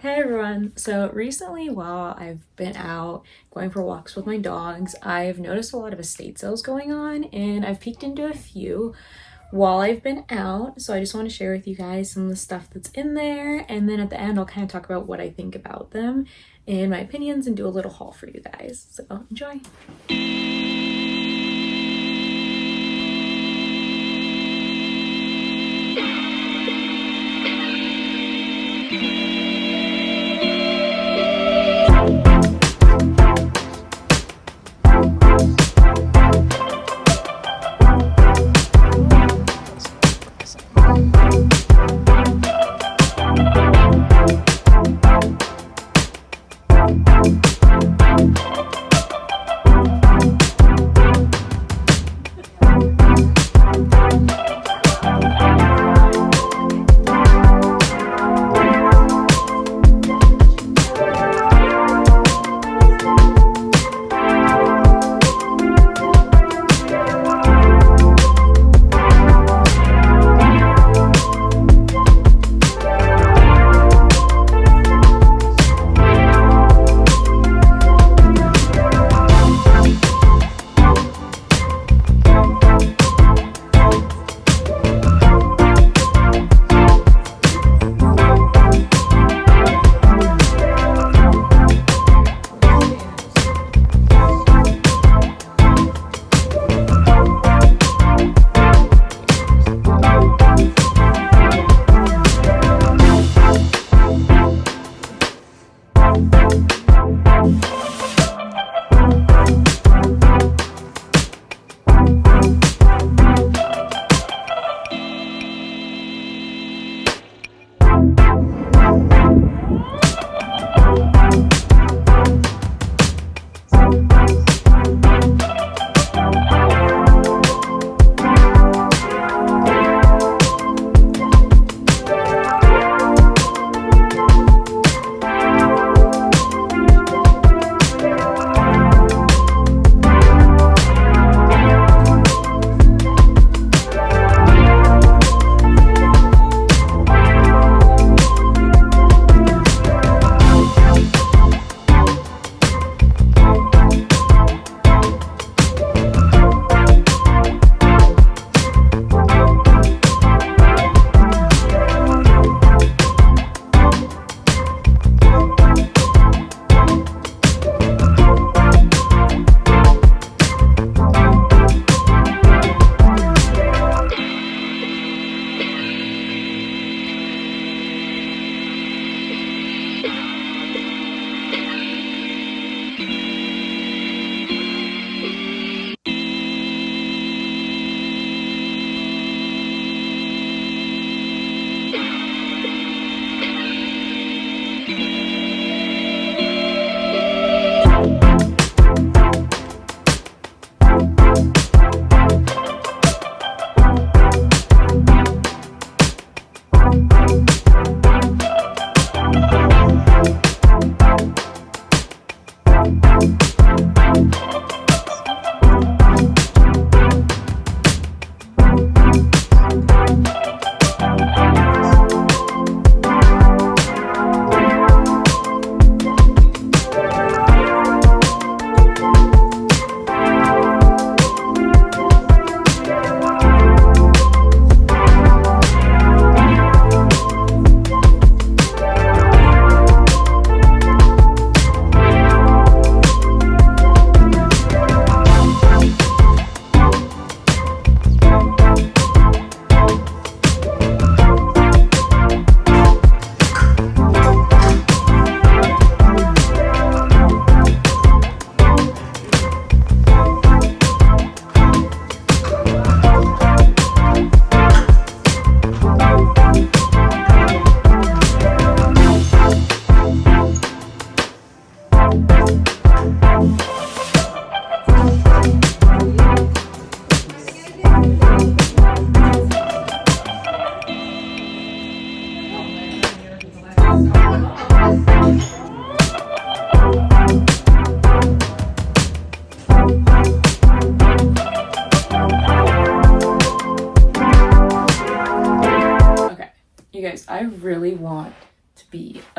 Hey everyone! So recently, while I've been out going for walks with my dogs, I've noticed a lot of estate sales going on and I've peeked into a few while I've been out. So I just want to share with you guys some of the stuff that's in there, and then at the end I'll kind of talk about what I think about them and my opinions and do a little haul for you guys. So enjoy!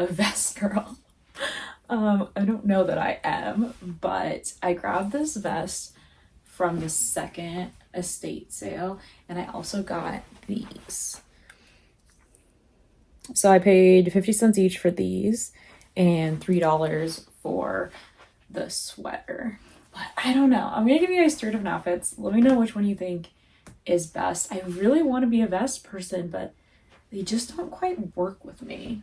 a vest girl. I don't know that I am, but I grabbed this vest from the second estate sale, and I also got these. So I paid 50 cents each for these and $3 for the sweater. But I don't know. I'm gonna give you guys 3 different outfits. Let me know which one you think is best. I really want to be a vest person, but they just don't quite work with me.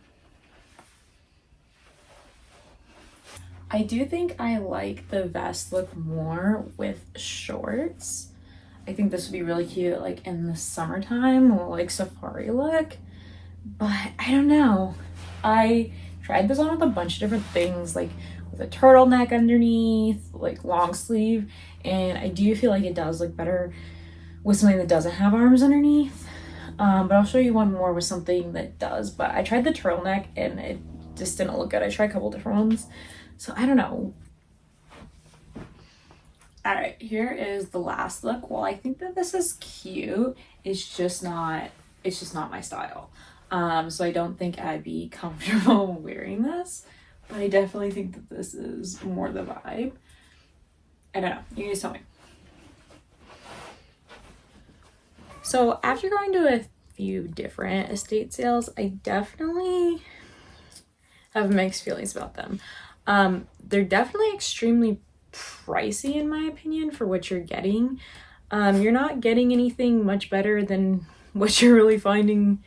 I do think I like the vest look more with shorts. I think this would be really cute like in the summertime or like safari look. But I don't know. I tried this on with a bunch of different things, like with a turtleneck underneath, like long sleeve, and I do feel like it does look better with something that doesn't have arms underneath. But I'll show you one more with something that does. But I tried the turtleneck and it just didn't look good. I tried a couple different ones. So I don't know. All right, here is the last look. Well, I think that this is cute. It's just not my style. So I don't think I'd be comfortable wearing this, but I definitely think that this is more the vibe. I don't know. You guys tell me. So after going to a few different estate sales, I definitely have mixed feelings about them. They're definitely extremely pricey in my opinion for what you're getting. You're not getting anything much better than what you're really finding,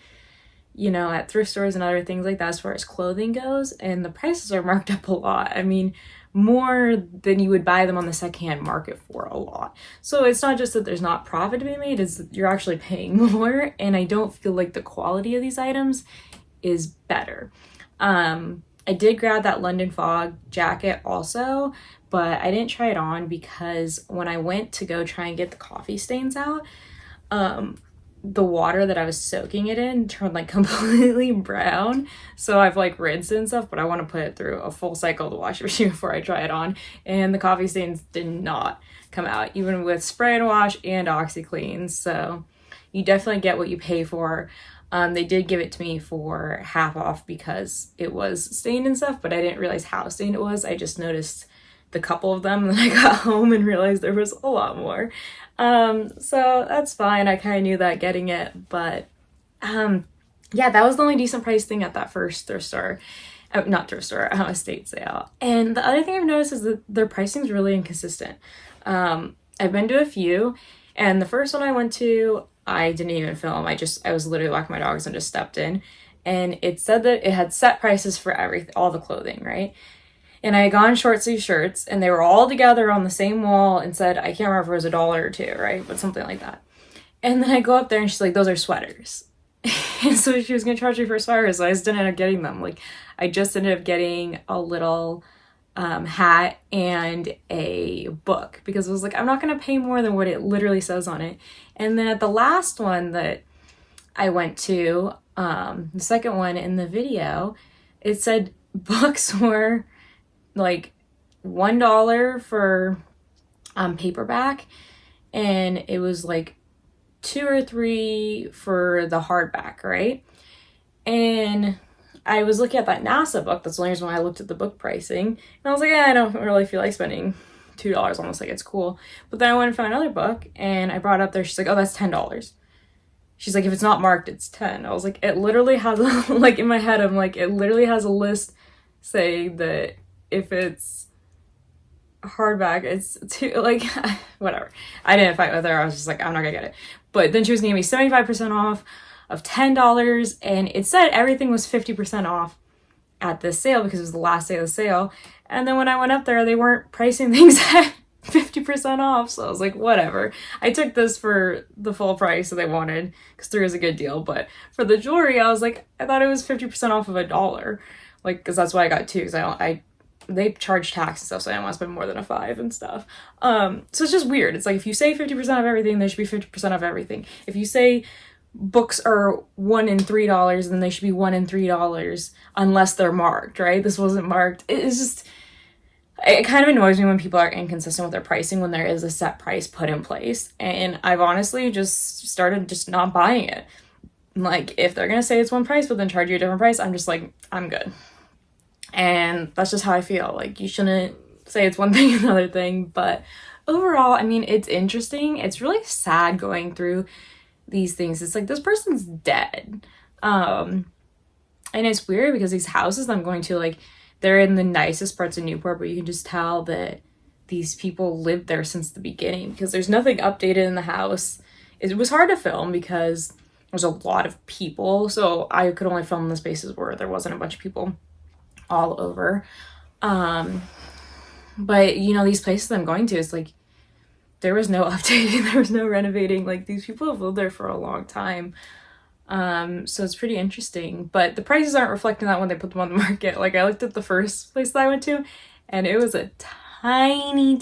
you know, at thrift stores and other things like that as far as clothing goes, and the prices are marked up a lot. I mean, more than you would buy them on the secondhand market for a lot. So it's not just that there's not profit to be made, it's that you're actually paying more, and I don't feel like the quality of these items is better. I did grab that London Fog jacket also, but I didn't try it on because when I went to go try and get the coffee stains out, the water that I was soaking it in turned like completely brown. So I've like rinsed and stuff, but I want to put it through a full cycle of the washing machine before I try it on. And the coffee stains did not come out, even with spray and wash and OxyClean. So you definitely get what you pay for. They did give it to me for half off because it was stained and stuff, but I didn't realize how stained it was. I just noticed the couple of them, and then I got home and realized there was a lot more. So that's fine. I kind of knew that getting it, but yeah, that was the only decent price thing at that first thrift store. Not thrift store, estate sale. And the other thing I've noticed is that their pricing is really inconsistent. I've been to a few, and the first one I went to, I didn't even film. I was literally walking my dogs and just stepped in, and it said that it had set prices for all the clothing, right? And I had gone short sleeve shirts, and they were all together on the same wall and said, I can't remember if it was $1 or $2, right? But something like that. And then I go up there and she's like, those are sweaters. And so she was going to charge me for sweaters. So I just didn't end up getting them. Like, I just ended up getting a little hat and a book because it was like, I'm not going to pay more than what it literally says on it. And then at the last one that I went to, the second one in the video, it said books were like $1 for paperback, and it was like $2 or $3 for the hardback, right? And I was looking at that NASA book. That's the only reason why I looked at the book pricing. And I was like, I don't really feel like spending $2 on this. Like, it's cool. But then I went and found another book, and I brought it up there. She's like, oh, that's $10. She's like, if it's not marked, it's 10. I was like, it literally has, like, in my head, I'm like, it literally has a list saying that if it's hardback, it's like, whatever. I didn't fight with her. I was just like, I'm not gonna get it. But then she was giving me 75% off of $10, and it said everything was 50% off at this sale because it was the last day of the sale. And then when I went up there, they weren't pricing things at 50% off. So I was like, whatever. I took this for the full price that they wanted because 3 was a good deal. But for the jewelry, I was like, I thought it was 50% off of $1. Like, because that's why I got 2, because they charge tax and stuff, so I don't want to spend more than a $5 and stuff. So it's just weird. It's like, if you say 50% of everything, there should be 50% of everything. If you say books are $1 and $3, then they should be $1 and $3 unless they're marked, right? This wasn't marked. It's just, it kind of annoys me when people are inconsistent with their pricing when there is a set price put in place. And I've honestly just started just not buying it. Like, if they're gonna say it's one price but then charge you a different price, I'm just like, I'm good. And that's just how I feel. Like, you shouldn't say it's one thing another thing, but overall, I mean, it's interesting. It's really sad going through these things. It's like, this person's dead. And it's weird because these houses I'm going to, like, they're in the nicest parts of Newport, but you can just tell that these people lived there since the beginning because there's nothing updated in the house. It was hard to film because there's a lot of people, so I could only film in the spaces where there wasn't a bunch of people all over. But you know, these places I'm going to, it's like there was no updating, there was no renovating. Like, these people have lived there for a long time. So it's pretty interesting, but the prices aren't reflecting that when they put them on the market. Like, I looked at the first place that I went to and it was a tiny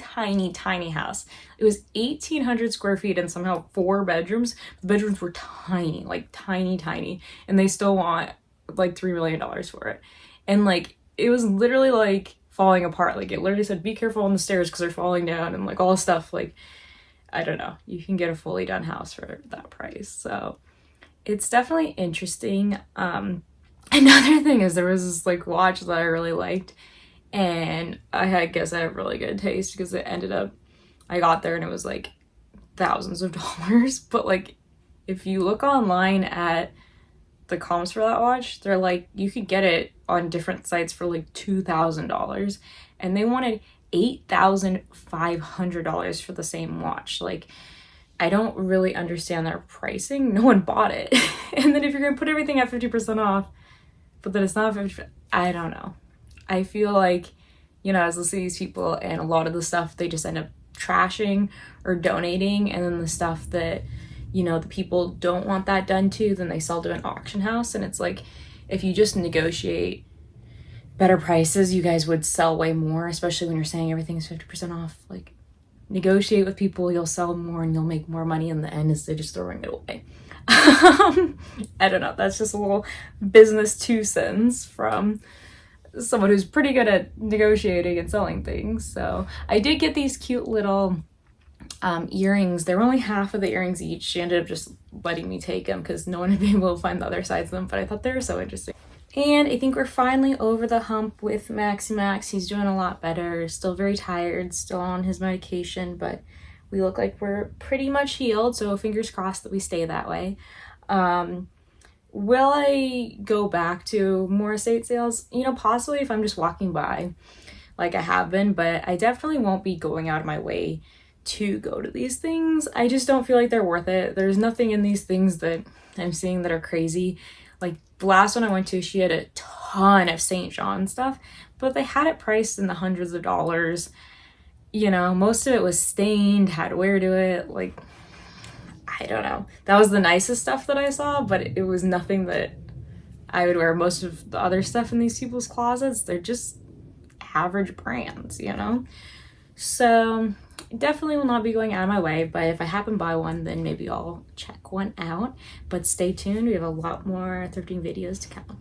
house. It was 1,800 square feet and somehow 4 bedrooms. The bedrooms were tiny, like tiny, and they still want like $3 million for it. And like, it was literally like falling apart. Like, it literally said, be careful on the stairs because they're falling down, and like all this stuff. Like, I don't know, you can get a fully done house for that price. So it's definitely interesting. Another thing is, there was this like watch that I really liked, and I guess I have really good taste because it ended up, I got there and it was like thousands of dollars. But like, if you look online at the comps for that watch, they're like, you could get it on different sites for like $2,000, and they wanted $8,500 for the same watch. Like, I don't really understand their pricing. No one bought it. And then if you're gonna put everything at 50% off, but then it's not 50%, I don't know. I feel like, you know, I was listening to these people, and a lot of the stuff they just end up trashing or donating, and then the stuff that, you know, the people don't want that done to, then they sell to an auction house. And it's like, if you just negotiate better prices, you guys would sell way more, especially when you're saying everything's 50% off. Like, negotiate with people, you'll sell more and you'll make more money in the end instead of just throwing it away. I don't know, that's just a little business 2 cents from someone who's pretty good at negotiating and selling things. So I did get these cute little earrings. They were only half of the earrings each. She ended up just letting me take them because no one had been able to find the other sides of them, but I thought they were so interesting. And I think we're finally over the hump with Maxie Max. He's doing a lot better, still very tired, still on his medication, but we look like we're pretty much healed, so fingers crossed that we stay that way. Will I go back to more estate sales? You know, possibly if I'm just walking by like I have been, but I definitely won't be going out of my way to go to these things. I just don't feel like they're worth it. There's nothing in these things that I'm seeing that are crazy. Like, the last one I went to, she had a ton of St. John stuff, but they had it priced in the hundreds of dollars. You know, most of it was stained, had wear to it. Like, I don't know. That was the nicest stuff that I saw, but it was nothing that I would wear. Most of the other stuff in these people's closets, they're just average brands, you know? So definitely will not be going out of my way, but if I happen by one, then maybe I'll check one out. But stay tuned, we have a lot more thrifting videos to come.